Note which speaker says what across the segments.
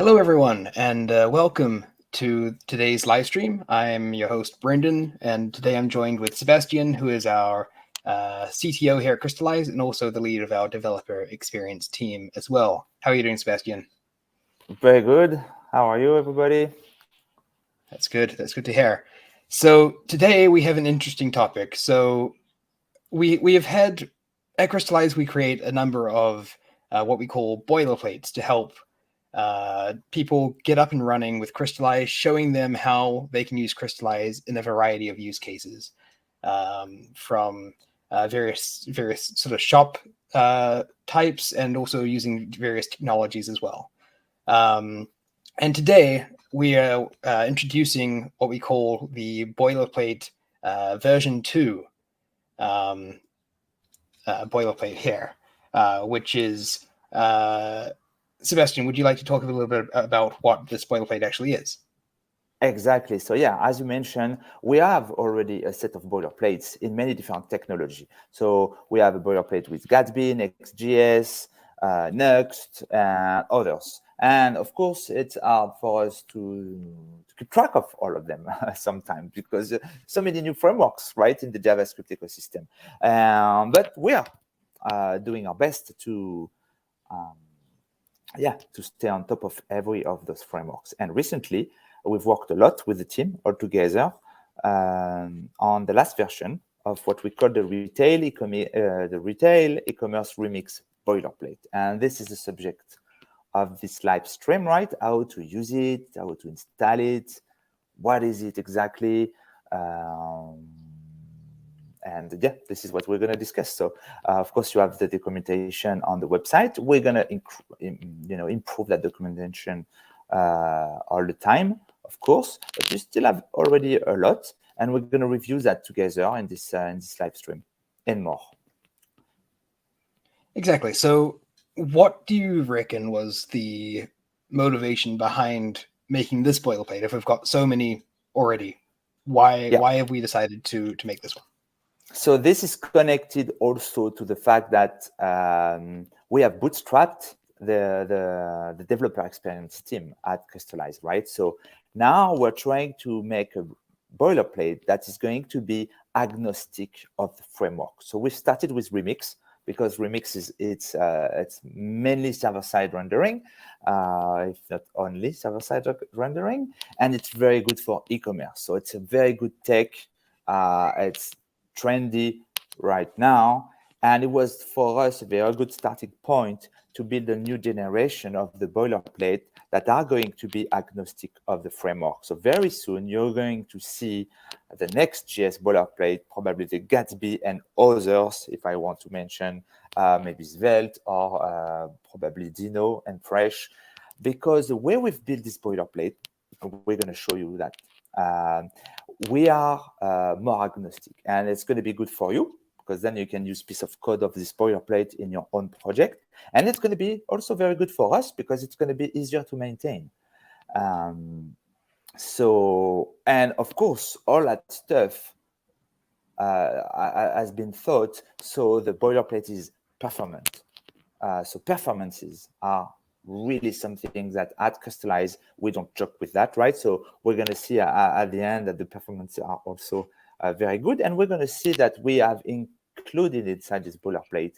Speaker 1: Hello, everyone, and welcome to today's live stream. I'm your host, Brendan, and today I'm joined with Sebastian, who is our CTO here at Crystallize and also the lead of our developer experience team as well. How are you doing, Sebastian?
Speaker 2: Very good. How are you, everybody?
Speaker 1: That's good. That's good to hear. So today we have an interesting topic. So we have had at Crystallize, we create a number of what we call boilerplates to help people get up and running with Crystallize, showing them how they can use Crystallize in a variety of use cases, from various sort of shop types and also using various technologies as well. And today we are introducing what we call the boilerplate version 2 boilerplate here, which is Sebastian, would you like to talk a little bit about what this boilerplate actually is?
Speaker 2: Exactly. So yeah, as you mentioned, we have already a set of boilerplates in many different technology. So we have a boilerplate with Gatsby, Next.js, Next, and others. And of course, it's hard for us to keep track of all of them sometimes because so many new frameworks, right, in the JavaScript ecosystem. But we are doing our best to to stay on top of every of those frameworks. And recently, we've worked a lot with the team all together on the last version of what we call the retail e-commerce remix boilerplate. And this is the subject of this live stream, right? How to use it, how to install it, what is it exactly? And yeah, this is what we're going to discuss. So, of course, you have the documentation on the website. We're going to improve that documentation all the time, of course. But we still have already a lot, and we're going to review that together in this live stream and more.
Speaker 1: Exactly. So, what do you reckon was the motivation behind making this boilerplate? If we've got so many already, why have we decided to make this one?
Speaker 2: So this is connected also to the fact that we have bootstrapped the developer experience team at Crystallize, right? So now we're trying to make a boilerplate that is going to be agnostic of the framework. So we started with Remix because Remix it's mainly server-side rendering, if not only server-side rendering, and it's very good for e-commerce. So it's a very good tech. It's trendy right now, and it was for us a very good starting point to build a new generation of the boilerplate that are going to be agnostic of the framework. So very soon you're going to see the Next.js boilerplate, probably the Gatsby and others, if I want to mention maybe Svelte or probably Dino and Fresh, because the way we've built this boilerplate, we're going to show you that we are more agnostic, and it's going to be good for you because then you can use piece of code of this boilerplate in your own project, and it's going to be also very good for us because it's going to be easier to maintain. So, and of course, all that stuff has been thought so the boilerplate is performant. So performances are really something that at Crystallize, we don't joke with that, right? So we're going to see at the end that the performances are also very good. And we're going to see that we have included inside this boilerplate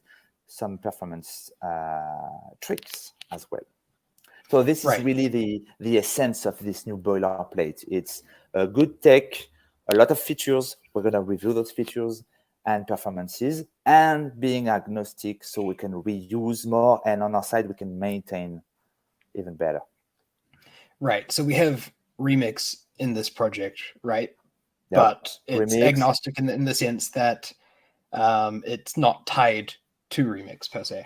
Speaker 2: some performance tricks as well. So this is really the essence of this new boilerplate. It's a good tech, a lot of features. We're going to review those features and performances, and being agnostic so we can reuse more, and on our side we can maintain even better.
Speaker 1: Right. So we have Remix in this project, right?
Speaker 2: Yep.
Speaker 1: But it's
Speaker 2: Remix.
Speaker 1: agnostic in the sense that it's not tied to Remix per se.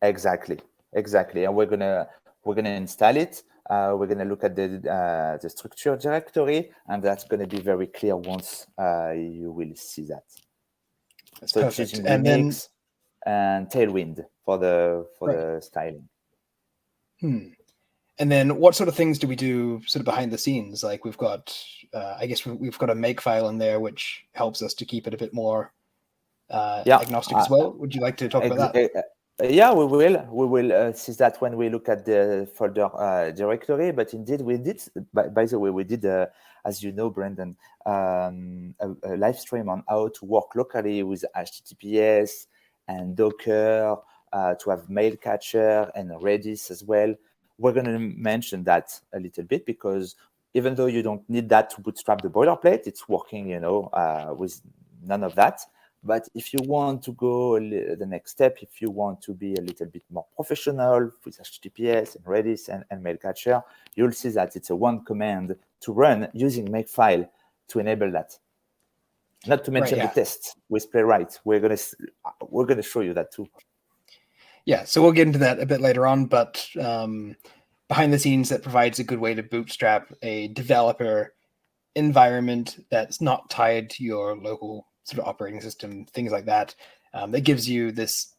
Speaker 2: Exactly. And we're gonna install it. We're gonna look at the structure directory, and that's gonna be very clear once you will see that.
Speaker 1: That's
Speaker 2: so
Speaker 1: perfect.
Speaker 2: Choosing
Speaker 1: And
Speaker 2: Remix and Tailwind for the styling.
Speaker 1: And then what sort of things do we do sort of behind the scenes? Like we've got, I guess we've got a make file in there, which helps us to keep it a bit more agnostic as well. Would you like to talk about that?
Speaker 2: Yeah, we will. We will see that when we look at the folder directory. But indeed, we did. By the way, we did, as you know, Brendan, a live stream on how to work locally with HTTPS and Docker to have mail catcher and Redis as well. We're going to mention that a little bit because even though you don't need that to bootstrap the boilerplate, it's working, with none of that. But if you want to go the next step, if you want to be a little bit more professional with HTTPS and Redis and mail catcher, you'll see that it's a one command to run using makefile to enable that. Not to mention the tests with Playwright. We're gonna show you that too.
Speaker 1: Yeah, so we'll get into that a bit later on, but behind the scenes, that provides a good way to bootstrap a developer environment that's not tied to your local sort of operating system, things like that. That gives you this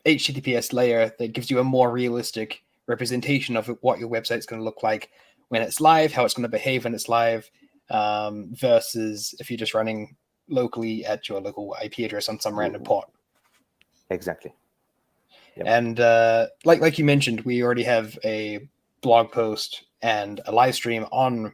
Speaker 1: HTTPS layer that gives you a more realistic representation of what your website's going to look like when it's live, how it's going to behave when it's live, versus if you're just running locally at your local IP address on some random port.
Speaker 2: Exactly.
Speaker 1: Yep. And like you mentioned, we already have a blog post and a live stream on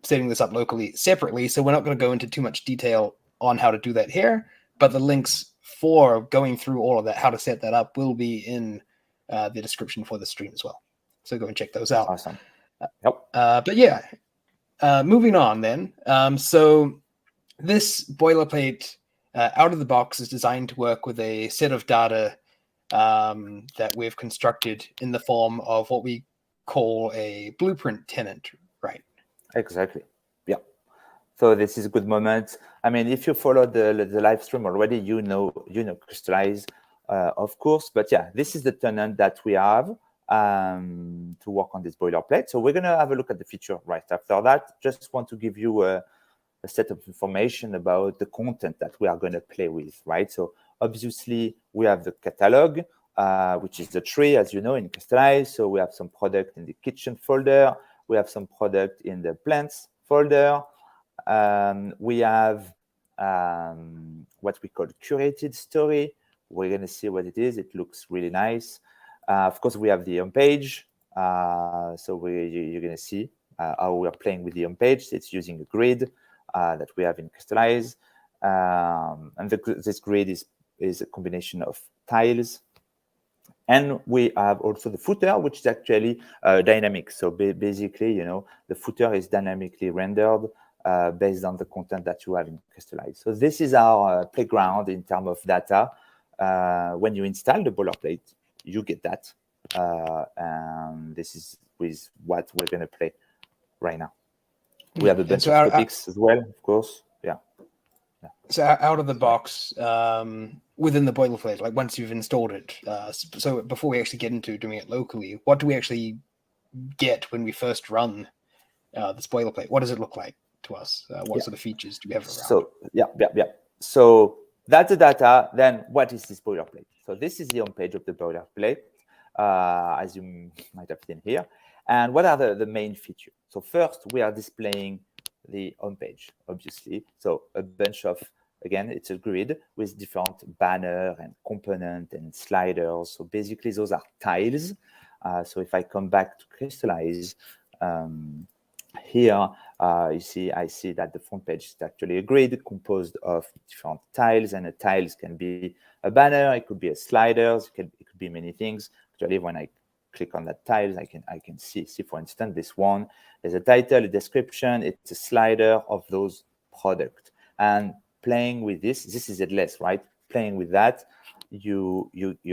Speaker 1: setting this up locally separately, so we're not going to go into too much detail on how to do that here, but the links for going through all of that, how to set that up, will be in the description for the stream as well. So go and check those out.
Speaker 2: Awesome. Yep.
Speaker 1: But yeah, moving on then. So this boilerplate out of the box is designed to work with a set of data that we've constructed in the form of what we call a blueprint tenant, right?
Speaker 2: Exactly. Yeah. So this is a good moment. I mean, if you follow the live stream already, you know Crystallize, of course. But yeah, this is the tenant that we have to work on this boilerplate. So we're going to have a look at the feature right after that. Just want to give you a set of information about the content that we are going to play with, right? So obviously, we have the catalog, which is the tree, as you know, in Crystallize. So we have some product in the kitchen folder. We have some product in the plants folder. We have what we call curated story. We're going to see what it is. It looks really nice. Of course, we have the home page. So you're going to see how we're playing with the home page. It's using a grid that we have in Crystallize. And this grid is a combination of tiles. And we have also the footer, which is actually dynamic. So basically, the footer is dynamically rendered based on the content that you have in Crystallize. So this is our playground in terms of data. When you install the boilerplate, you get that. And this is with what we're going to play right now. We have a bunch of topics as well, of course. Yeah.
Speaker 1: So out of the box, within the boilerplate, like once you've installed it, so before we actually get into doing it locally, what do we actually get when we first run this boilerplate? What does it look like to us? What sort of features do we have around?
Speaker 2: So yeah. So that's the data. Then what is this boilerplate? So this is the home page of the boilerplate, as you might have seen here. And what are the main features? So first, we are displaying the home page, obviously. So a bunch of, again, it's a grid with different banner and component and sliders. So basically, those are tiles. So if I come back to Crystallize, here, I see that the front page is actually a grid composed of different tiles, and the tiles can be a banner, it could be a sliders, it could be many things. Actually, when I click on that tiles, I can see, for instance, this one. There's a title, a description, it's a slider of those products. And playing with this is headless, right? Playing with that, you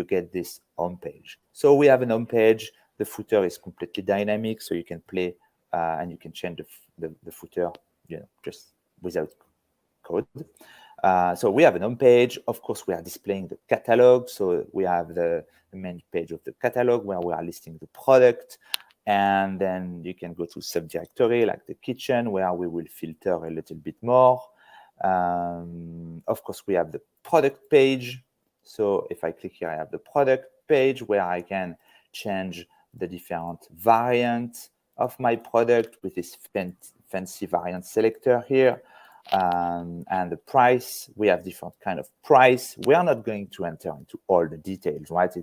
Speaker 2: get this home page. So we have an home page. The footer is completely dynamic, so you can play and you can change the footer, just without code. So we have an home page. Of course, we are displaying the catalog. So we have the main page of the catalog where we are listing the product. And then you can go to subdirectory like the kitchen where we will filter a little bit more. Of course, we have the product page. So if I click here, I have the product page where I can change the different variants of my product with this fancy variant selector here. And the price, we have different kind of price. We are not going to enter into all the details, right?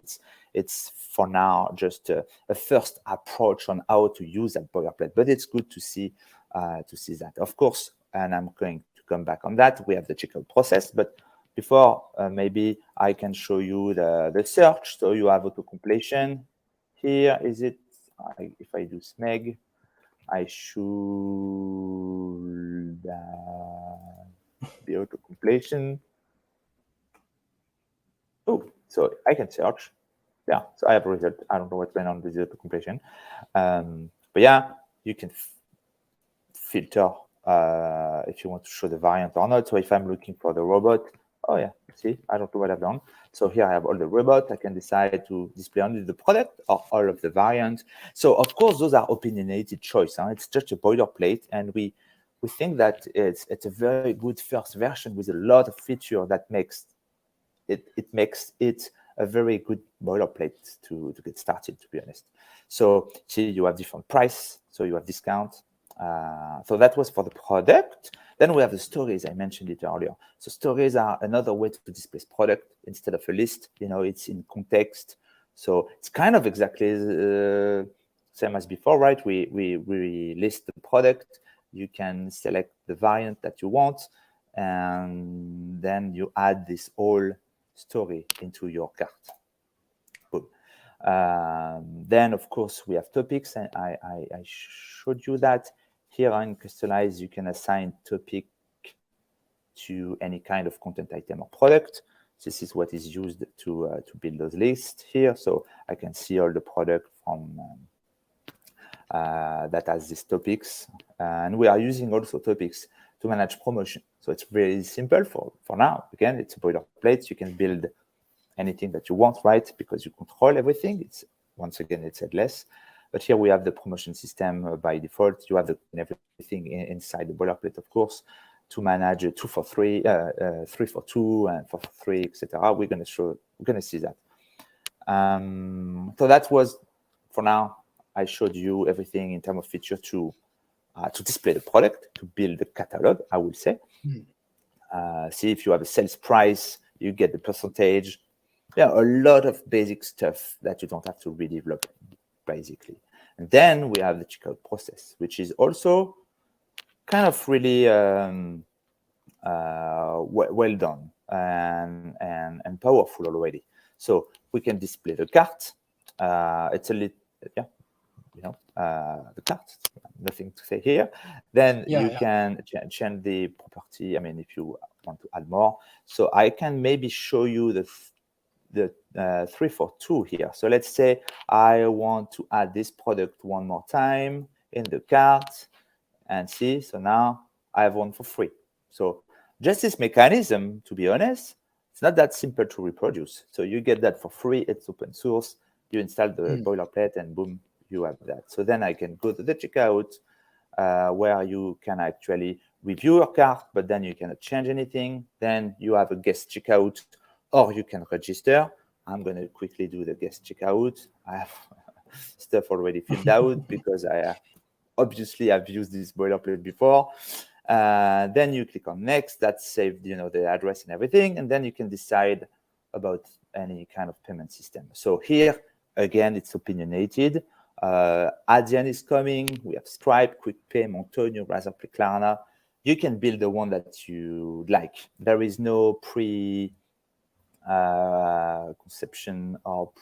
Speaker 2: It's for now just a first approach on how to use that boilerplate, but it's good to see that, of course. And I'm going to come back on that. We have the checkout process, but before, maybe I can show you the search. So you have auto completion. Here is it. If I do smeg, I should be auto completion. Oh, so I can search. Yeah, so I have a result. I don't know what's going on with the auto completion. But yeah, you can filter if you want to show the variant or not. So if I'm looking for the robot, oh yeah, see, I don't know what I've done. So here I have all the robot. I can decide to display only the product or all of the variants. So of course, those are opinionated choice. Huh? It's just a boilerplate, and we think that it's a very good first version with a lot of feature that makes it a very good boilerplate to get started, to be honest. So see, you have different price, so you have discount. So that was for the product. Then we have the stories. I mentioned it earlier. So stories are another way to display product instead of a list. It's in context. So it's kind of exactly same as before, right? We list the product. You can select the variant that you want, and then you add this whole story into your cart. Boom. Then, of course, we have topics, and I showed you that. Here in Crystallize, you can assign topic to any kind of content item or product. This is what is used to build those lists here. So I can see all the product from that has these topics. And we are using also topics to manage promotion. So it's very simple for now. Again, it's a boilerplate. You can build anything that you want, right? Because you control everything. Once again, it's headless. But here we have the promotion system by default. You have everything inside the boilerplate, of course, to manage 2 for 3, 3 for 2, and 4 for 3, etc. We're going to see that. So that was, for now, I showed you everything in terms of feature to display the product, to build the catalog, I would say. See, if you have a sales price, you get the percentage. Yeah, a lot of basic stuff that you don't have to redevelop, basically. And then we have the checkout process, which is also kind of really well done and powerful already. So we can display the cart. It's a little, the cart. Nothing to say here. Then you can change the property. I mean, if you want to add more. So I can maybe show you the 3 for 2 here. So let's say I want to add this product one more time in the cart, and see, so now I have 1 for 3. So just this mechanism, to be honest, it's not that simple to reproduce. So you get that for free. It's open source. You install the boilerplate, and boom, you have that. So then I can go to the checkout, where you can actually review your cart, but then you cannot change anything. Then you have a guest checkout, or you can register. I'm going to quickly do the guest checkout. I have stuff already filled out because obviously I've used this boilerplate before. Then you click on next. That's saved, the address and everything. And then you can decide about any kind of payment system. So here, again, it's opinionated. Adyen is coming. We have Stripe, QuickPay, Montonio, Razorpay, Klarna. You can build the one that you like. There is no conception or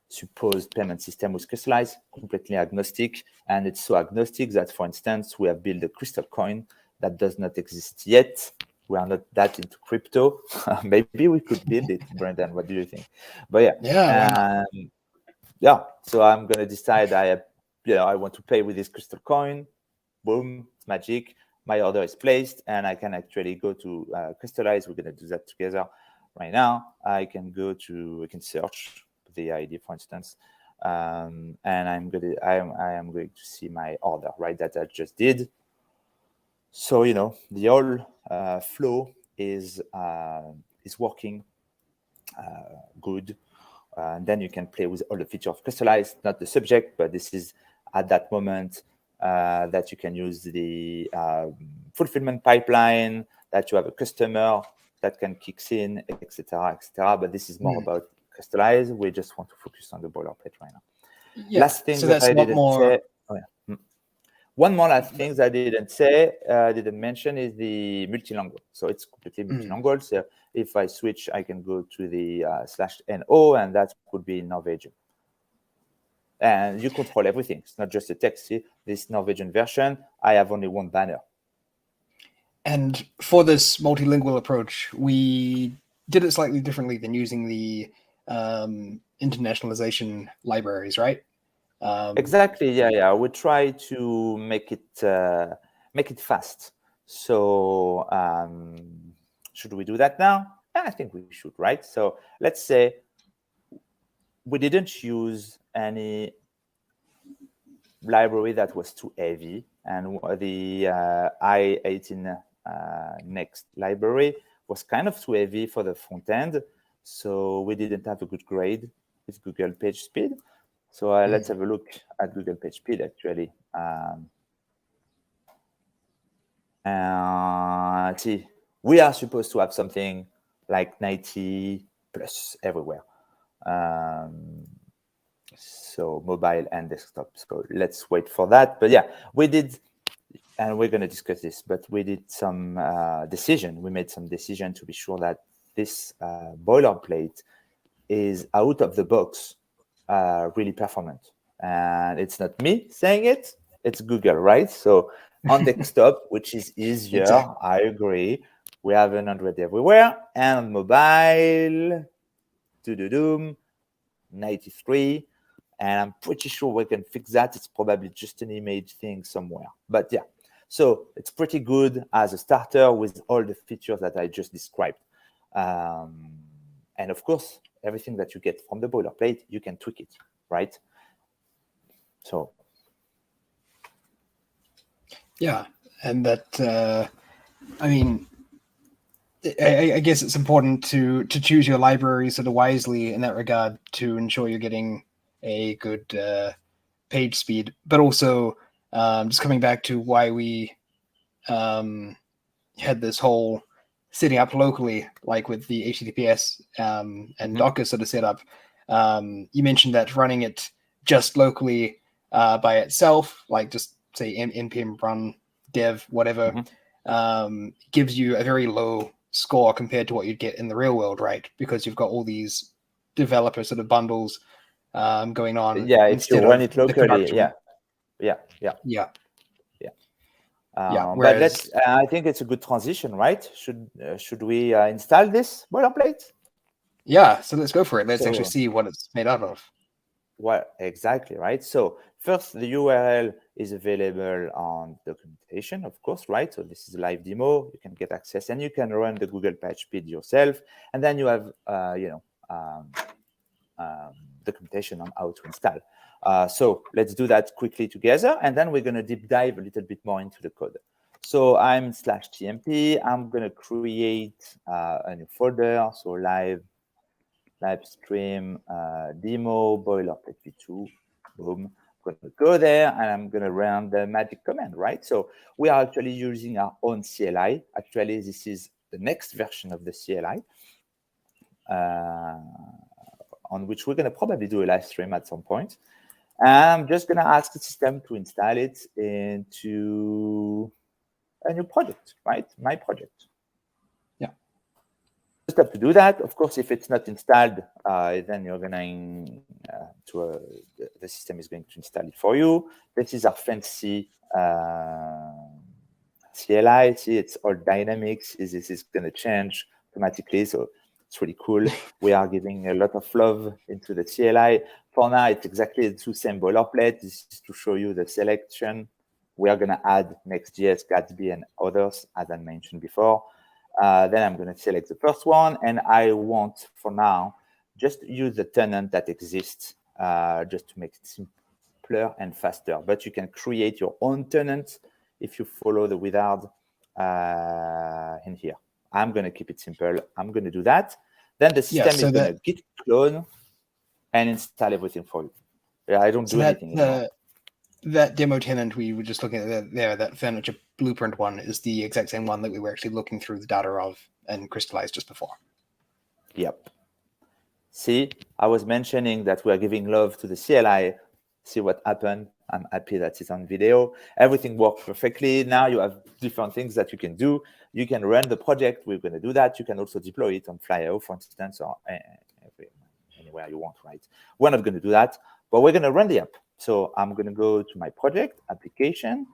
Speaker 2: presupposed payment system with Crystallize, completely agnostic. And it's so agnostic that, for instance, we have built a crystal coin that does not exist yet. We are not that into crypto. Maybe we could build it, Brendan. What do you think? But so I'm going to decide I want to pay with this crystal coin. Boom, it's magic. My order is placed, and I can actually go to Crystallize. We're going to do that together right now. I can search the ID, for instance, and I am going to see my order, right, that I just did. So the whole flow is working good. And then you can play with all the features of Crystallize, not the subject, but this is at that moment that you can use the fulfillment pipeline, that you have a customer that can kick in, etc., etc. But this is more about Crystallize. We just want to focus on the boilerplate right now.
Speaker 1: Yeah.
Speaker 2: Last thing
Speaker 1: so
Speaker 2: that
Speaker 1: that's
Speaker 2: I
Speaker 1: a lot
Speaker 2: didn't
Speaker 1: more.
Speaker 2: say. Oh, yeah. One more last thing that I didn't say, didn't mention is the multilingual. So it's completely multilingual. So if I switch, I can go to the /no, and that could be Norwegian. And you control everything. It's not just a text. See, this Norwegian version, I have only one banner.
Speaker 1: And for this multilingual approach, we did it slightly differently than using the internationalization libraries, right?
Speaker 2: Exactly. Yeah. We try to make it fast. So should we do that now? Yeah, I think we should, right? So let's say we didn't use any library that was too heavy, and the I18 Next library was kind of too heavy for the front end, so we didn't have a good grade with Google Page Speed. So let's have a look at Google Page Speed, actually. See, we are supposed to have something like 90 plus everywhere. So mobile and desktop. So let's wait for that. But yeah, we did, and we're going to discuss this, but we did some decision. We made some decision to be sure that this boilerplate is out of the box really performant. And it's not me saying it, it's Google, right? So on desktop, which is easier, exactly. I agree. We have 100 everywhere. And on mobile, 93. And I'm pretty sure we can fix that. It's probably just an image thing somewhere. But yeah, so it's pretty good as a starter with all the features that I just described. And of course, everything that you get from the boilerplate, you can tweak it, right? So.
Speaker 1: Yeah, and that, I mean, I guess it's important to choose your library sort of wisely in that regard to ensure you're getting a good page speed, but also just coming back to why we had this whole setting up locally, like with the HTTPS and Docker sort of setup. You mentioned that running it just locally by itself, like just say npm run dev whatever, gives you a very low score compared to what you'd get in the real world, right? Because you've got all these developer sort of bundles going on.
Speaker 2: Yeah, if you run it locally, yeah. But let's. I think it's a good transition, right? Should we install this boilerplate?
Speaker 1: Yeah, so let's go for it. Let's actually see what it's made out of.
Speaker 2: Well, exactly, right? So first, the URL is available on documentation, of course, right? So this is a live demo. You can get access, and you can run the Google Page Speed yourself. And then you have, documentation on how to install. So let's do that quickly together, and then we're going to deep dive a little bit more into the code. So I'm /tmp. I'm going to create a new folder. So live stream demo boilerplate v2. Boom. I'm going to go there, and I'm going to run the magic command, right? So we are actually using our own CLI. Actually, this is the next version of the CLI. On which we're going to probably do a live stream at some point. I'm just going to ask the system to install it into a new project, right? My project.
Speaker 1: Yeah.
Speaker 2: Just have to do that. Of course, if it's not installed, then you're going to the system is going to install it for you. This is our fancy CLI. See, it's all dynamics. This is going to change automatically. So it's really cool. We are giving a lot of love into the CLI. For now, it's exactly the same boilerplate. This is to show you the selection. We are going to add Next.js, Gatsby, and others, as I mentioned before. Then I'm going to select the first one. And I want, for now, just use the tenant that exists just to make it simpler and faster. But you can create your own tenant if you follow the wizard in here. I'm going to keep it simple. I'm going to do that. Then the system is going to git clone and install everything for you. Yeah, I don't do anything anymore.
Speaker 1: that demo tenant we were just looking at there, that furniture blueprint one, is the exact same one that we were actually looking through the data of and Crystallize just before.
Speaker 2: Yep. See, I was mentioning that we are giving love to the CLI. See what happened. I'm happy that it's on video. Everything worked perfectly. Now you have different things that you can do. You can run the project. We're going to do that. You can also deploy it on Flyo, for instance, or anywhere you want, right? We're not going to do that, but we're going to run the app. So I'm going to go to my project, application,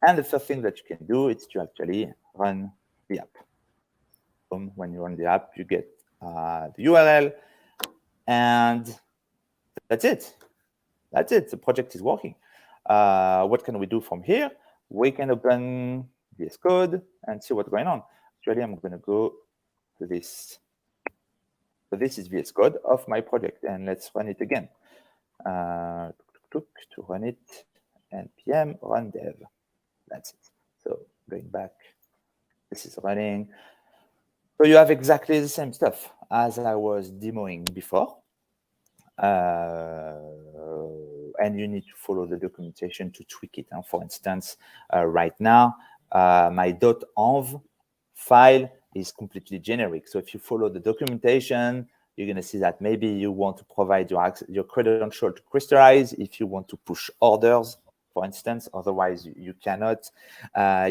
Speaker 2: and the first thing that you can do is to actually run the app. When you run the app, you get the URL, and that's it. That's it. The project is working. What can we do from here? We can open VS Code and see what's going on. Actually, I'm going to go to this. So this is VS Code of my project, and let's run it again. To run it, npm run dev. That's it. So going back, this is running. So you have exactly the same stuff as I was demoing before. And you need to follow the documentation to tweak it. For instance, right now, my .env file is completely generic. So if you follow the documentation, you're going to see that maybe you want to provide your credential to Crystallize if you want to push orders, for instance. Otherwise, you cannot.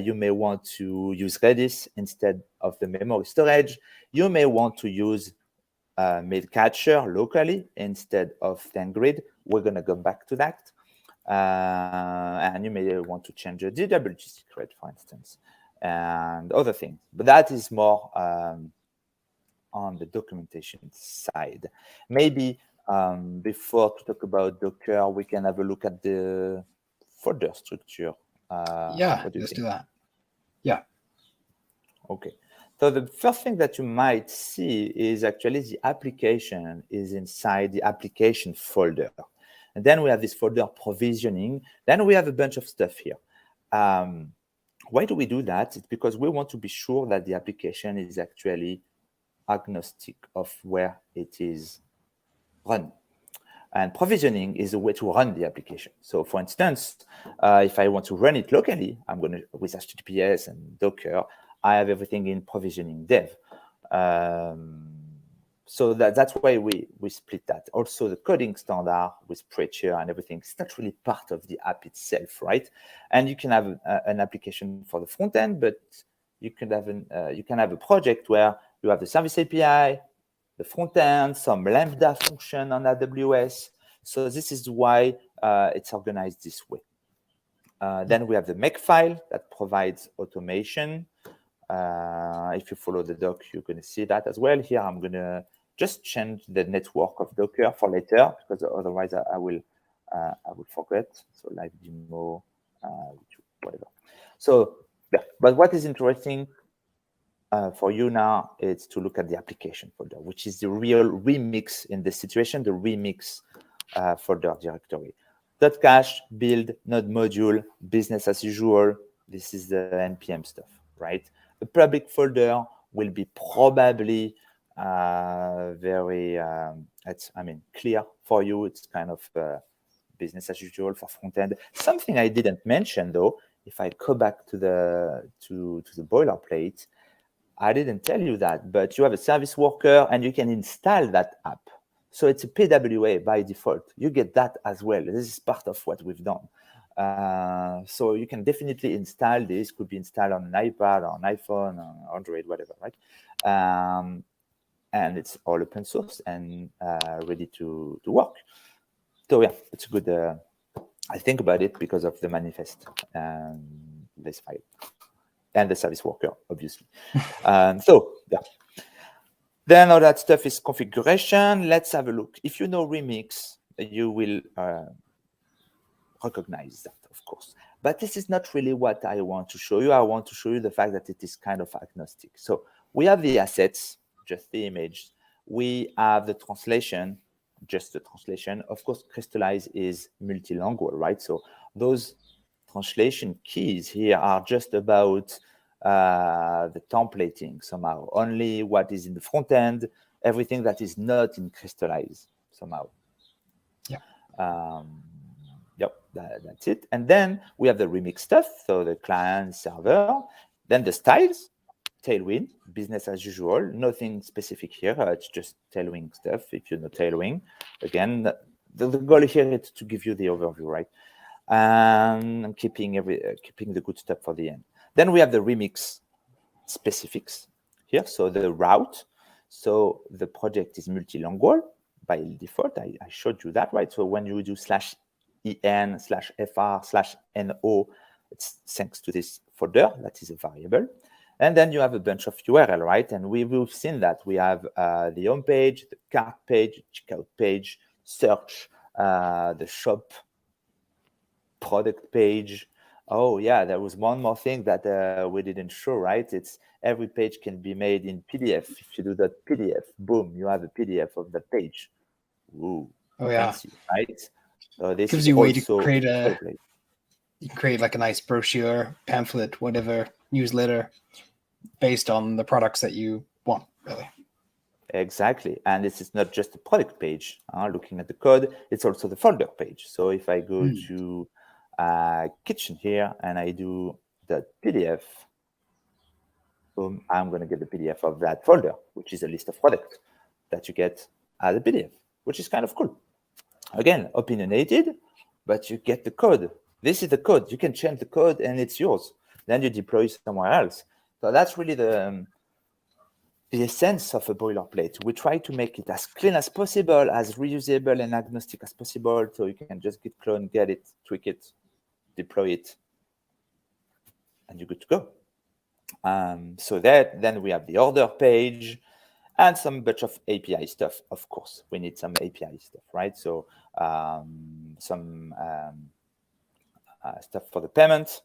Speaker 2: You may want to use Redis instead of the memory storage. You may want to use Mailcatcher locally instead of ThangGrid. We're going to go back to that. And you may want to change your DWG secret, for instance, and other things. But that is more on the documentation side. Maybe before to talk about Docker, we can have a look at the folder structure.
Speaker 1: Yeah, let's do that. Yeah.
Speaker 2: Okay. So the first thing that you might see is actually the application is inside the application folder. And then we have this folder provisioning. Then we have a bunch of stuff here. Why do we do that? It's because we want to be sure that the application is actually agnostic of where it is run. And provisioning is a way to run the application. So for instance, if I want to run it locally, I'm going to, with HTTPS and Docker, I have everything in provisioning dev. So that's why we split that. Also, the coding standard with Preacher and everything, it's not really part of the app itself, right? And you can have an application for the front end, but you can have a project where you have the service API, the front end, some Lambda function on AWS. So this is why it's organized this way. Then we have the Makefile that provides automation. If you follow the doc, you're going to see that as well. Here, I'm going to just change the network of Docker for later, because otherwise I will forget. So live demo, whatever. So yeah, but what is interesting for you now is to look at the application folder, which is the real remix in this situation, the remix folder directory. .cache, build, node module, business as usual. This is the NPM stuff, right? The public folder will be probably very, clear for you. It's kind of business as usual for front end. Something I didn't mention though, if I go back to the boilerplate, I didn't tell you that, but you have a service worker and you can install that app. So it's a PWA by default. You get that as well. This is part of what we've done. So you can definitely install this. Could be installed on an iPad, or an iPhone, or Android, whatever, right? And it's all open source and ready to work. So yeah, it's a good. I think about it because of the manifest, this file, and the service worker, obviously. So yeah. Then all that stuff is configuration. Let's have a look. If you know Remix, you will recognize that, of course. But this is not really what I want to show you. I want to show you the fact that it is kind of agnostic. So we have the assets, just the image. We have the translation, just the translation. Of course, Crystallize is multilingual, right? So those translation keys here are just about the templating somehow. Only what is in the front end, everything that is not in Crystallize somehow.
Speaker 1: Yeah.
Speaker 2: Yep, that's it. And then we have the remix stuff, so the client, server, then the styles, Tailwind, business as usual, nothing specific here. It's just Tailwind stuff. If you know Tailwind, again, the goal here is to give you the overview, right? And keeping the good stuff for the end. Then we have the remix specifics here. So the route. So the project is multilingual by default. I showed you that, right? So when you do /en/fr/no, it's thanks to this folder that is a variable. And then you have a bunch of URL, right? And we've seen that. We have the home page, the cart page, checkout page, search, the shop, product page. Oh, yeah, there was one more thing that we didn't show, right? It's every page can be made in PDF. If you do that PDF, boom, you have a PDF of that page. Ooh, fancy, right? So this
Speaker 1: gives
Speaker 2: is
Speaker 1: you a way to
Speaker 2: also
Speaker 1: create you create like a nice brochure, pamphlet, whatever, newsletter based on the products that you want, really.
Speaker 2: Exactly. And this is not just a product page. Looking at the code, it's also the folder page. So if I go to kitchen here and I do the PDF, boom, I'm going to get the PDF of that folder, which is a list of products that you get as a PDF, which is kind of cool. Again, opinionated, but you get the code. This is the code. You can change the code and it's yours. Then you deploy somewhere else. So that's really the essence of a boilerplate. We try to make it as clean as possible, as reusable and agnostic as possible, so you can just git clone, get it, tweak it, deploy it, and you're good to go. So then we have the order page and some bunch of API stuff. Of course, we need some API stuff, right? So some stuff for the payment,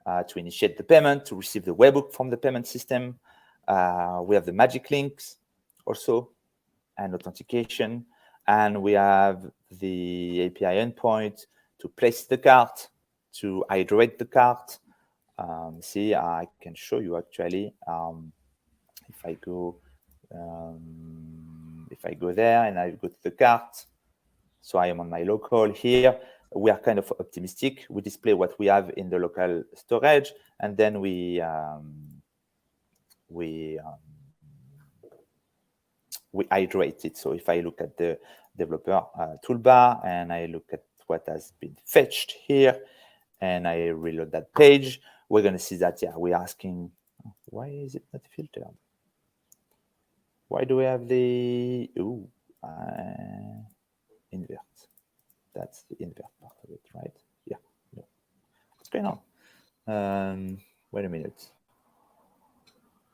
Speaker 2: to initiate the payment, to receive the webhook from the payment system. We have the magic links also and authentication. And we have the API endpoint to place the cart, to hydrate the cart. See, I can show you actually. If I go there and I go to the cart, so I am on my local here. We are kind of optimistic. We display what we have in the local storage, and then we hydrate it. So if I look at the developer toolbar and I look at what has been fetched here, and I reload that page, we're going to see that, yeah, we're asking, why is it not filtered? Why do we have the invert? That's the invert part of it, right? Yeah. No. What's going on? Wait a minute.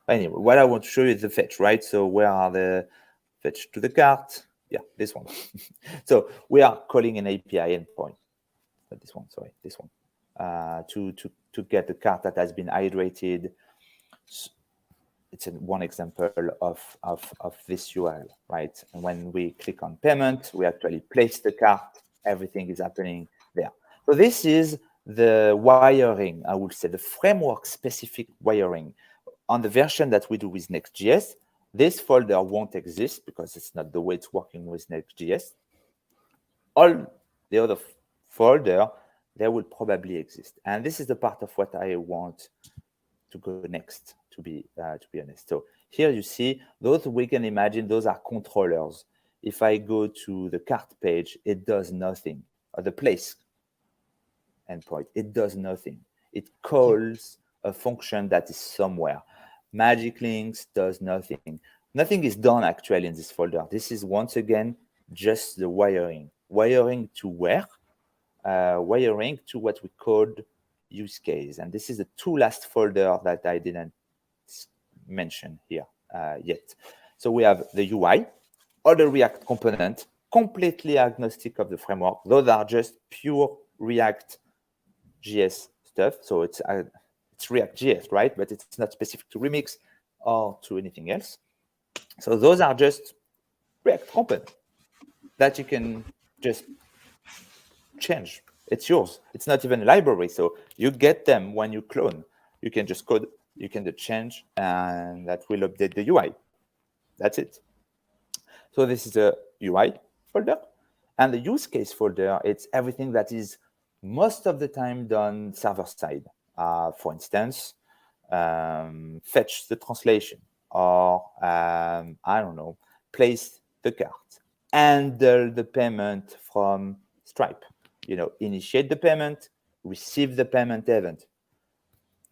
Speaker 2: Anyway, what I want to show you is the fetch, right? So where are the fetch to the cart? Yeah, this one. So we are calling an API endpoint. Not this one, sorry, this one. To get the cart that has been hydrated. It's one example of this URL, right? And when we click on payment, we actually place the cart. Everything is happening there. So this is the wiring, I would say, the framework-specific wiring. On the version that we do with Next.js, this folder won't exist because it's not the way it's working with Next.js. All the other folder, they will probably exist. And this is the part of what I want to go next, to be honest. So here you see those, we can imagine those are controllers. If I go to the cart page, it does nothing. Or the place endpoint, it does nothing. It calls a function that is somewhere. Magic links does nothing. Nothing is done actually in this folder. This is once again just the wiring. Wiring to where? Wiring to what we called use case. And this is the two last folder that I didn't mention here yet. So we have the UI, all the React component, completely agnostic of the framework. Those are just pure React JS stuff. So it's React JS, right? But it's not specific to Remix or to anything else. So those are just React components that you can just change. It's yours. It's not even a library. So you get them when you clone. You can just code, you can just change, and that will update the UI. That's it. So this is a UI folder. And the use case folder, it's everything that is most of the time done server side. For instance, fetch the translation, or I don't know, place the cart, handle the payment from Stripe. Initiate the payment, receive the payment event.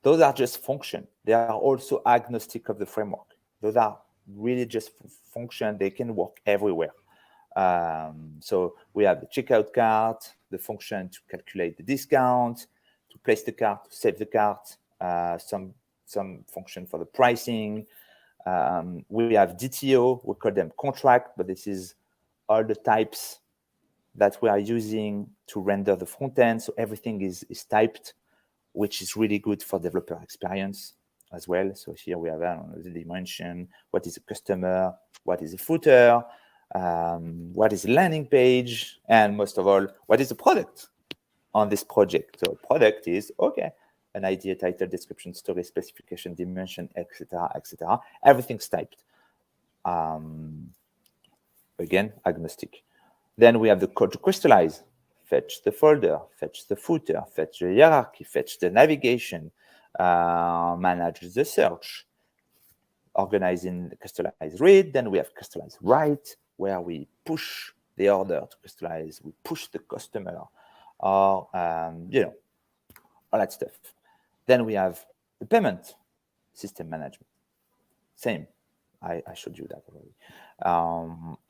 Speaker 2: Those are just function. They are also agnostic of the framework. Those are really just function. They can work everywhere. So we have the checkout cart, the function to calculate the discount, to place the cart, to save the cart, some function for the pricing. We have DTO, we call them contract, but this is all the types that we are using to render the front end. So everything is typed, which is really good for developer experience as well. So here we have the dimension, what is a customer, what is a footer, what is a landing page, and most of all, what is the product on this project. So product is, okay, an idea, title, description, story, specification, dimension, etc., etc. Everything's typed. Again, agnostic. Then we have the code to crystallize. Fetch the folder, fetch the footer, fetch the hierarchy, fetch the navigation, manage the search, organize in Crystallize read. Then we have Crystallize write, where we push the order to Crystallize, we push the customer, or all that stuff. Then we have the payment system management. Same, I showed you that already,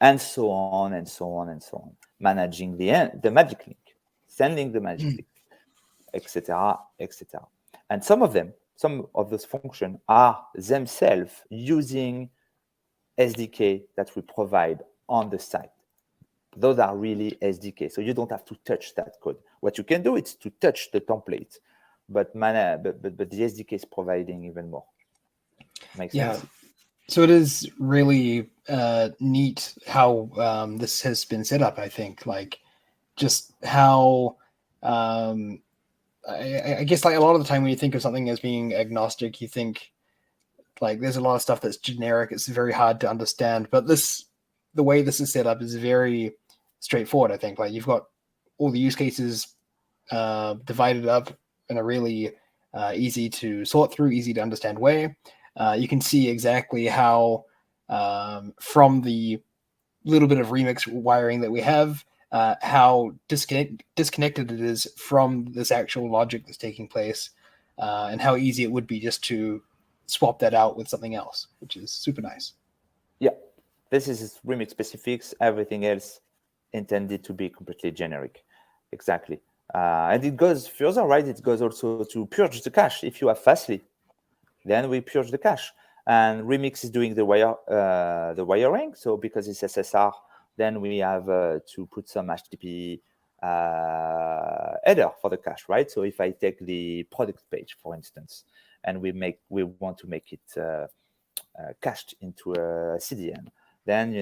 Speaker 2: and so on and so on and so on. Managing the magic link, sending the magic link, etc., etc. And some of those functions are themselves using SDK that we provide on the site. Those are really SDK, so you don't have to touch that code. What you can do is to touch the template, but the SDK is providing even more. Makes sense?
Speaker 1: So it is really neat how this has been set up, I think. Like, just how I guess, like, a lot of the time when you think of something as being agnostic, you think like there's a lot of stuff that's generic. It's very hard to understand. But the way this is set up is very straightforward, I think. Like, you've got all the use cases divided up in a really easy to sort through, easy to understand way. You can see exactly how, from the little bit of remix wiring that we have, how disconnected it is from this actual logic that's taking place, and how easy it would be just to swap that out with something else, which is super nice.
Speaker 2: Yeah, this is remix specifics. Everything else intended to be completely generic. Exactly. And it goes further, right? It goes also to purge the cache. If you have Fastly, then we purge the cache. And Remix is doing the wiring. So because it's SSR, then we have to put some HTTP header for the cache, right? So if I take the product page, for instance, and we want to make it cached into a CDN, then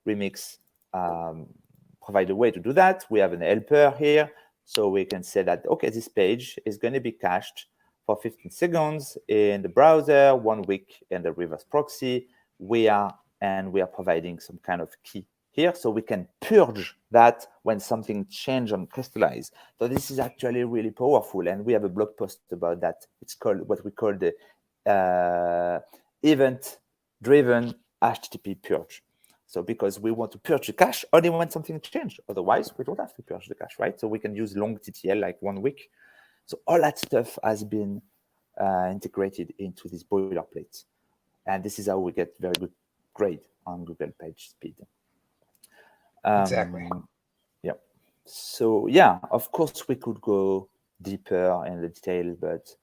Speaker 2: Remix provide a way to do that. We have an helper here, so we can say that, okay, this page is going to be cached for 15 seconds in the browser, 1 week in the reverse proxy. We are providing some kind of key here, so we can purge that when something changes on Crystallize. So this is actually really powerful, and we have a blog post about that. It's called what we call the event-driven HTTP purge. So because we want to purge the cache only when something changed. Otherwise, we don't have to purge the cache, right? So we can use long TTL, like 1 week. So all that stuff has been integrated into this boilerplate. And this is how we get very good grade on Google Page Speed.
Speaker 1: Exactly.
Speaker 2: Yeah. So yeah, of course, we could go deeper in the detail, but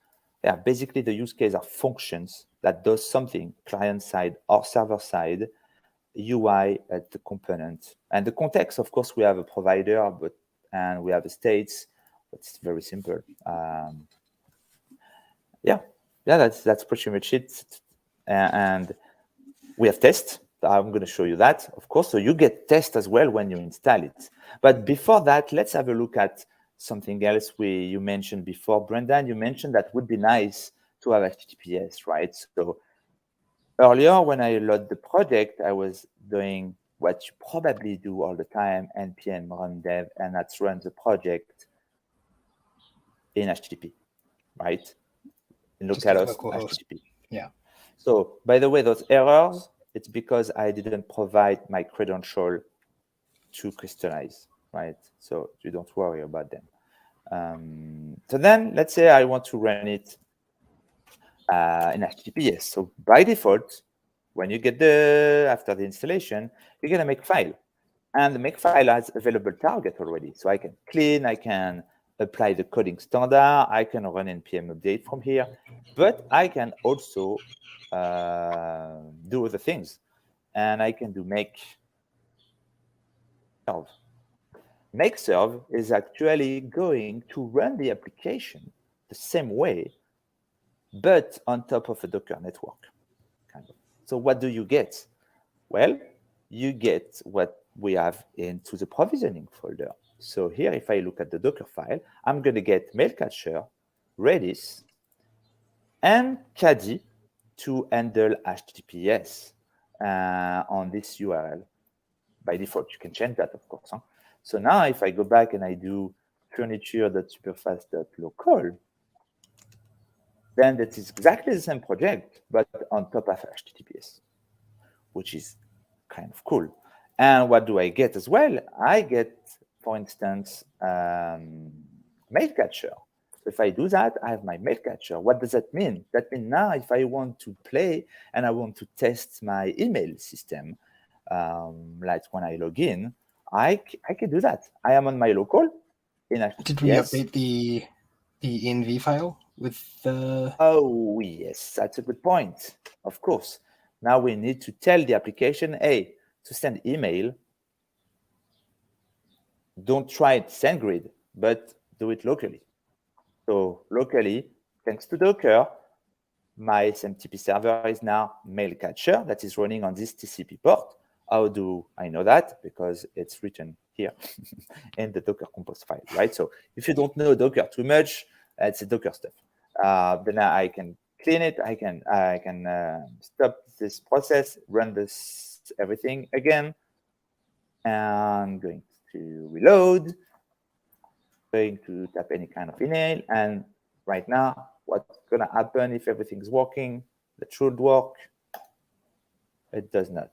Speaker 2: yeah, basically the use case are functions that does something client side or server side, UI at the component. And the context, of course, we have a provider, and we have a states, but it's very simple. Yeah, that's pretty much it. And we have tests. I'm going to show you that, of course. So you get test as well when you install it. But before that, let's have a look at something else you mentioned before. Brendan, you mentioned that would be nice to have HTTPS, right? So earlier, when I load the project, I was doing what you probably do all the time, npm run dev, and that's run the project in HTTP, right? In
Speaker 1: Just like
Speaker 2: localhost
Speaker 1: localhost.
Speaker 2: HTTP.
Speaker 1: Yeah.
Speaker 2: So by the way, those errors, it's because I didn't provide my credential to Crystallize, right? So you don't worry about them. So then let's say I want to run it in HTTPS. So by default, when you get after the installation, you're gonna make file. And the make file has available target already. So I can clean, I can apply the coding standard, I can run npm update from here, but I can also do other things. And I can do make serve. Make serve is actually going to run the application the same way, but on top of a Docker network. Kind of. So what do you get? Well, you get what we have into the provisioning folder. So here, if I look at the Docker file, I'm going to get mail catcher, Redis, and caddy to handle HTTPS on this URL. By default, you can change that, of course. Huh? So now if I go back and I do furniture.superfast.local, then that is exactly the same project, but on top of HTTPS, which is kind of cool. And what do I get as well? I get, for instance, mail catcher. So if I do that, I have my mail catcher. What does that mean? That means now if I want to play and I want to test my email system, like when I log in, I can do that. I am on my local in HTTPS.
Speaker 1: Did we update the env file with the?
Speaker 2: Oh, yes, that's a good point. Of course. Now we need to tell the application, hey, to send email, don't try it SendGrid, but do it locally. So locally, thanks to Docker, my SMTP server is now mail catcher that is running on this TCP port. How do I know that? Because it's written here in the Docker compose file, right? So if you don't know Docker too much, it's a Docker stuff. Then I can clean it. I can stop this process, run this everything again, and going to reload, going to tap any kind of email, and right now, what's gonna happen if everything's working? That should work. It does not,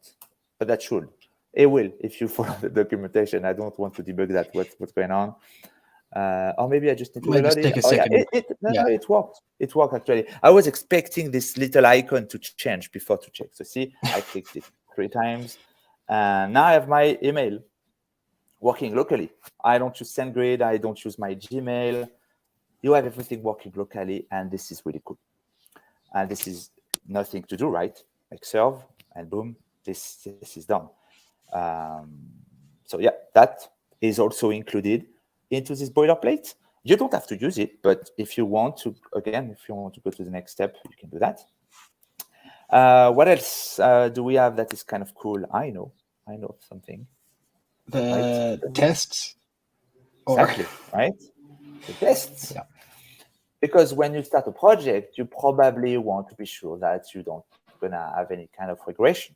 Speaker 2: but that should. It will if you follow the documentation. I don't want to debug that. What's going on? Or maybe I just need to
Speaker 1: Might
Speaker 2: reload
Speaker 1: just take
Speaker 2: it.
Speaker 1: a
Speaker 2: Oh yeah,
Speaker 1: second.
Speaker 2: no, it worked. It worked actually. I was expecting this little icon to change before to check. So see, I clicked it 3 times, and now I have my email working locally. I don't use SendGrid. I don't use my Gmail. You have everything working locally, and this is really cool. And this is nothing to do, right? Like serve, and boom, this is done. So yeah, that is also included into this boilerplate. You don't have to use it, but if you want to, again, if you want to go to the next step, you can do that. What else do we have that is kind of cool? I know something.
Speaker 1: The
Speaker 2: right?
Speaker 1: tests.
Speaker 2: Exactly, right? The tests.
Speaker 1: Yeah.
Speaker 2: Because when you start a project, you probably want to be sure that you don't gonna have any kind of regression.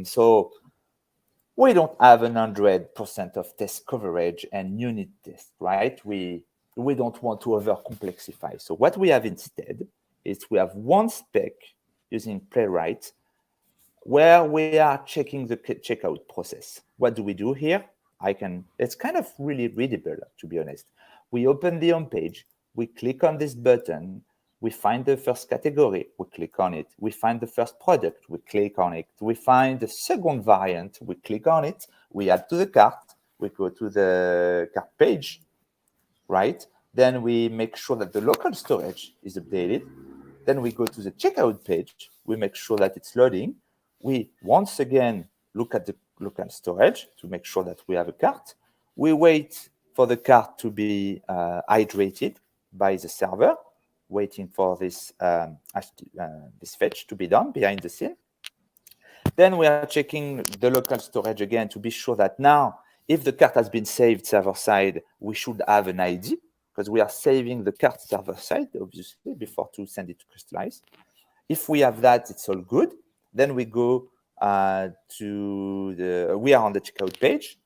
Speaker 2: So we don't have 100% of test coverage and unit test, right? We don't want to over complexify. So what we have instead is we have one spec using Playwright where we are checking the checkout process. What do we do here? It's kind of really readable, to be honest. We open the home page, we click on this button, we find the first category, we click on it. We find the first product, we click on it. We find the second variant, we click on it. We add to the cart, we go to the cart page, right? Then we make sure that the local storage is updated. Then we go to the checkout page, we make sure that it's loading. We once again look at the local storage to make sure that we have a cart. We wait for the cart to be hydrated by the server, waiting for this fetch to be done behind the scene. Then we are checking the local storage again to be sure that now, if the cart has been saved server side, we should have an ID because we are saving the cart server side, obviously, before to send it to Crystallize. If we have that, it's all good. Then we go we are on the checkout page.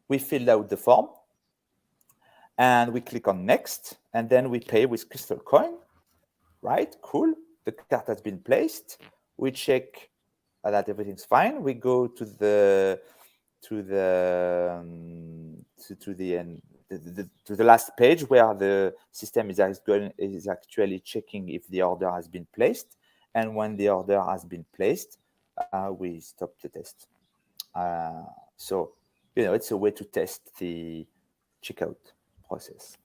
Speaker 2: We filled out the form. and we click on next, and then we pay with Crystal Coin, right? Cool. The cart has been placed. We check that everything's fine. We go to the last page where the system is actually checking if the order has been placed, and when the order has been placed, we stop the test. So it's a way to test the checkout process.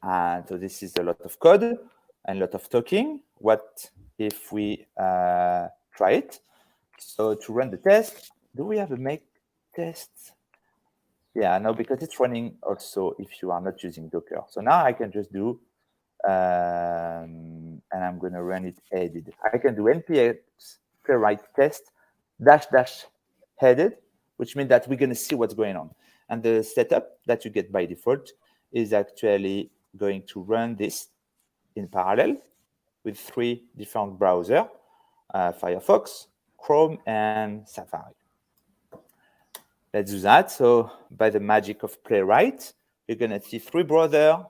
Speaker 2: And so this is a lot of code and a lot of talking. What if we try it? So to run the test, do we have a make test? Yeah, no, because it's running also if you are not using Docker. So now I can just do, and I'm going to run it headed. I can do npx playwright test -- headed, which means that we're going to see what's going on. And the setup that you get by default is actually going to run this in parallel with 3 different browsers, Firefox, Chrome, and Safari. Let's do that. So by the magic of Playwright, you're going to see 3 browsers,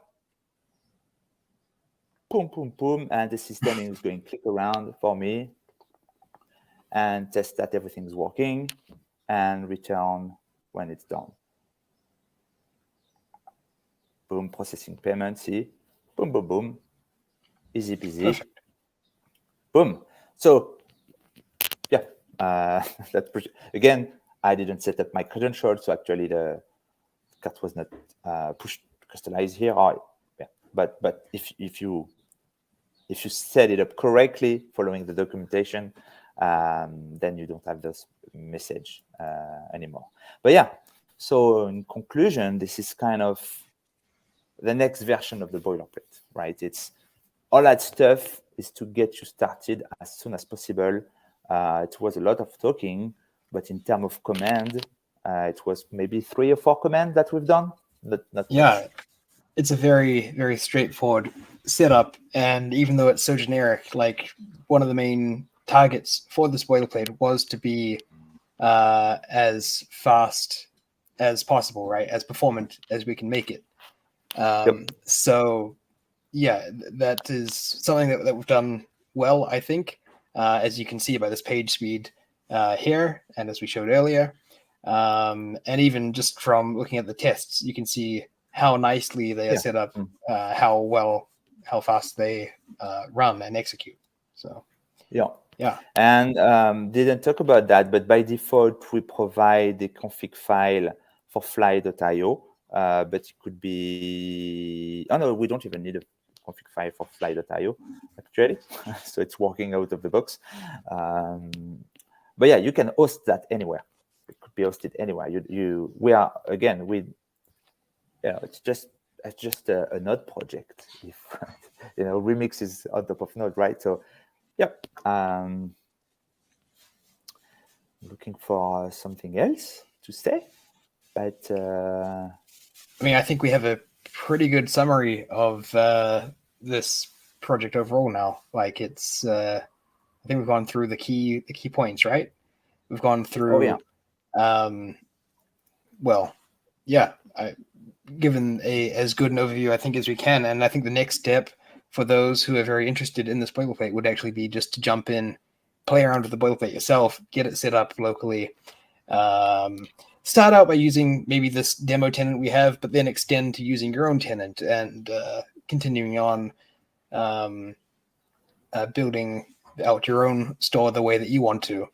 Speaker 2: boom, boom, boom, and the system is going to click around for me and test that everything's working and return when it's done. Boom, processing payment, see? Boom, boom, boom. Easy peasy.
Speaker 1: Perfect.
Speaker 2: Boom. So, yeah, again, I didn't set up my credentials, so actually the cart was not pushed to Crystallize here. Yeah. But if you set it up correctly, following the documentation, then you don't have this message anymore. But yeah, so in conclusion, this is kind of the next version of the boilerplate, right? It's all that stuff is to get you started as soon as possible. It was a lot of talking, but in terms of command, it was maybe 3 or 4 commands that we've done. Not
Speaker 1: Yeah,
Speaker 2: much.
Speaker 1: it's a very, very straightforward setup. And even though it's so generic, like one of the main targets for this boilerplate was to be as fast as possible, right? As performant as we can make it. So yeah, that is something that we've done well, I think, as you can see by this page speed here, and as we showed earlier. And even just from looking at the tests, you can see how nicely they are set up, how fast they run and execute. So
Speaker 2: yeah. And didn't talk about that, but by default, we provide the config file for fly.io, but it could be, oh no, we don't even need a config file for fly.io, actually. So it's working out of the box. But yeah, you can host that anywhere. It could be hosted anywhere. It's just a Node project. If Remix is on top of Node, right? So yep. Looking for something else to say, but
Speaker 1: I mean, I think we have a pretty good summary of this project overall now. Like it's, I think we've gone through the key points, right? We've gone through, given as good an overview, I think, as we can. And I think the next step for those who are very interested in this boilerplate would actually be just to jump in, play around with the boilerplate yourself, get it set up locally. Start out by using maybe this demo tenant we have, but then extend to using your own tenant and continuing on building out your own store the way that you want to,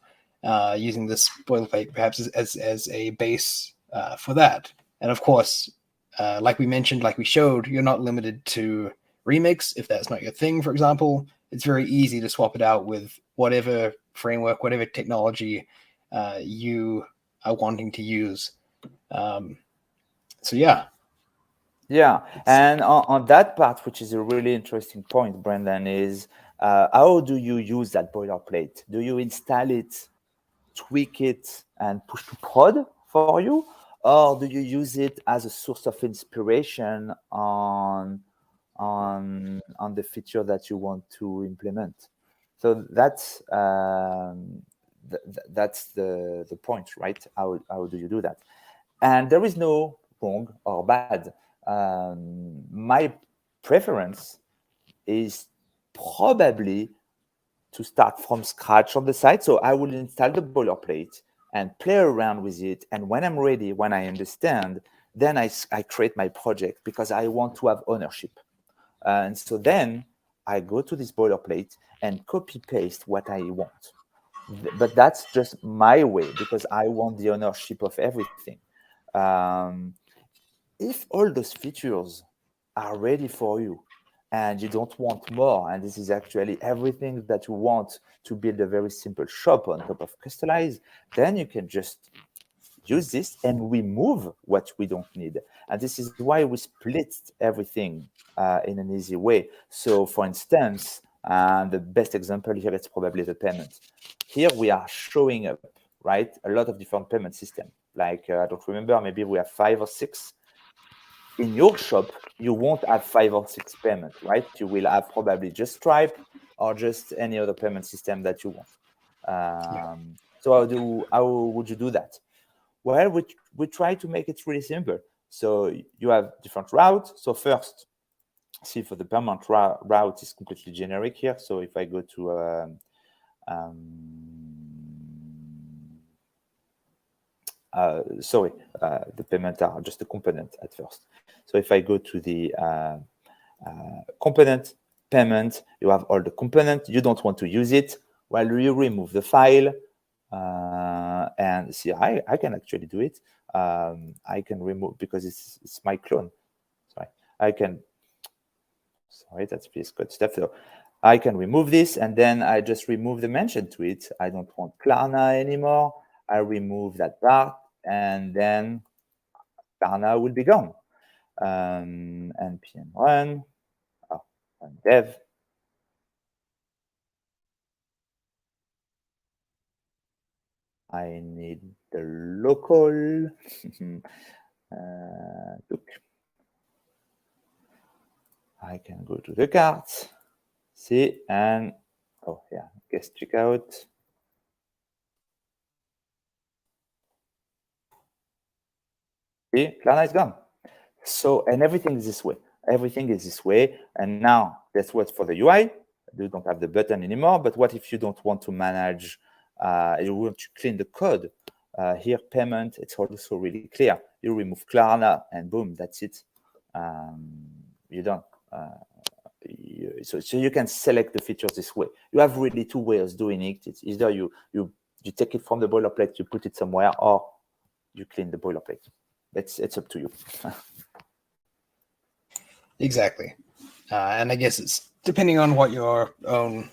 Speaker 1: using this boilerplate perhaps as a base for that. And of course, like we mentioned, like we showed, you're not limited to Remix. If that's not your thing, for example, it's very easy to swap it out with whatever framework, whatever technology you are wanting to use. So yeah.
Speaker 2: And on that part, which is a really interesting point, Brendan, is how do you use that boilerplate? Do you install it, tweak it, and push to prod for you, or do you use it as a source of inspiration on the feature that you want to implement? So that's the point, right? How do you do that? And there is no wrong or bad. my preference is probably to start from scratch on the site. So I will install the boilerplate and play around with it. And when I'm ready, when I understand, then I create my project because I want to have ownership. And so then I go to this boilerplate and copy paste what I want. But that's just my way because I want the ownership of everything. If all those features are ready for you and you don't want more, and this is actually everything that you want to build a very simple shop on top of Crystallize, then you can just use this and remove what we don't need. And this is why we split everything in an easy way. So for instance, the best example here is probably the payment. Here we are showing up, right, a lot of different payment systems. Like, I don't remember, maybe we have 5 or 6. In your shop, you won't have 5 or 6 payments, right? You will have probably just Stripe or just any other payment system that you want. So how would you do that? Well, we try to make it really simple. So you have different routes. So first, see, for the permanent route is completely generic here. So if I go to the payment are just a component at first. So if I go to the component payment, you have all the components. You don't want to use it. Well, you remove the file. And see, I can actually do it. I can remove, because it's my clone. Sorry, that's PS Code stuff. So I can remove this, and then I just remove the mention to it. I don't want Klarna anymore. I remove that part, and then Klarna will be gone. npm run, run dev. I need the local. Look. I can go to the cart, see, and guest checkout. See, Klarna is gone. So, and everything is this way. Everything is this way. And now that's what's for the UI. You don't have the button anymore. But what if you don't want to manage, you want to clean the code? Here, payment, it's also really clear. You remove Klarna and boom, that's it. You're done. So you can select the features this way. You have really 2 ways of doing it. It's either you take it from the boilerplate, you put it somewhere, or you clean the boilerplate. It's up to you.
Speaker 1: Exactly. And I guess it's depending on what your own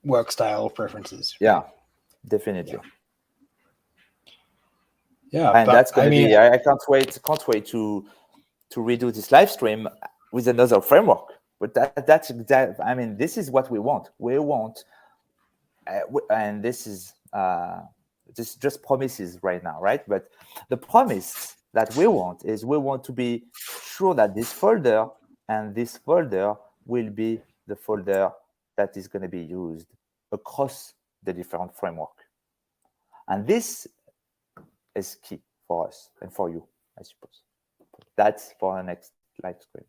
Speaker 1: work style preferences.
Speaker 2: Yeah, definitely.
Speaker 1: Yeah,
Speaker 2: and that's going to be. I can't wait to redo this live stream with another framework. But that's exact. I mean, this is what we want. We want, and this is just promises right now, right? But the promise that we want is we want to be sure that this folder and this folder will be the folder that is going to be used across the different framework. And this is key for us and for you, I suppose. That's for our next live stream.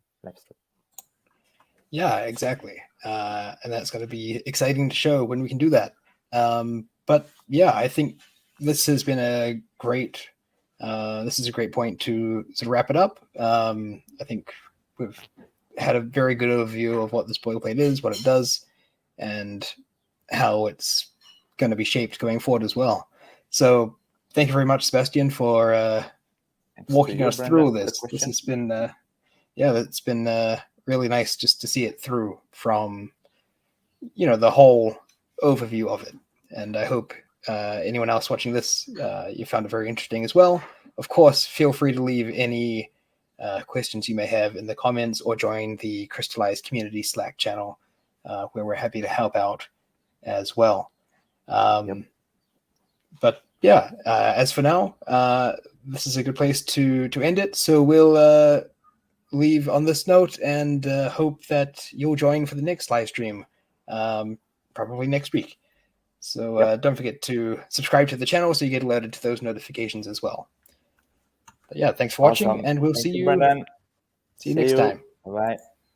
Speaker 1: Yeah, exactly. And that's going to be exciting to show when we can do that. But yeah, I think this has been a great point to sort of wrap it up. I think we've had a very good overview of what this boilerplate is, what it does, and how it's going to be shaped going forward as well. So thank you very much, Sebastian, for walking us through this. This has been, it's been really nice just to see it through from, the whole overview of it. And I hope anyone else watching this, you found it very interesting as well. Of course, feel free to leave any questions you may have in the comments or join the Crystallize community Slack channel, where we're happy to help out as well. But yeah, as for now, this is a good place to end it. So we'll leave on this note and hope that you'll join for the next live stream, probably next week. So don't forget to subscribe to the channel so you get alerted to those notifications as well. But yeah, thanks for watching, and we'll see you. See you next time.
Speaker 2: Bye.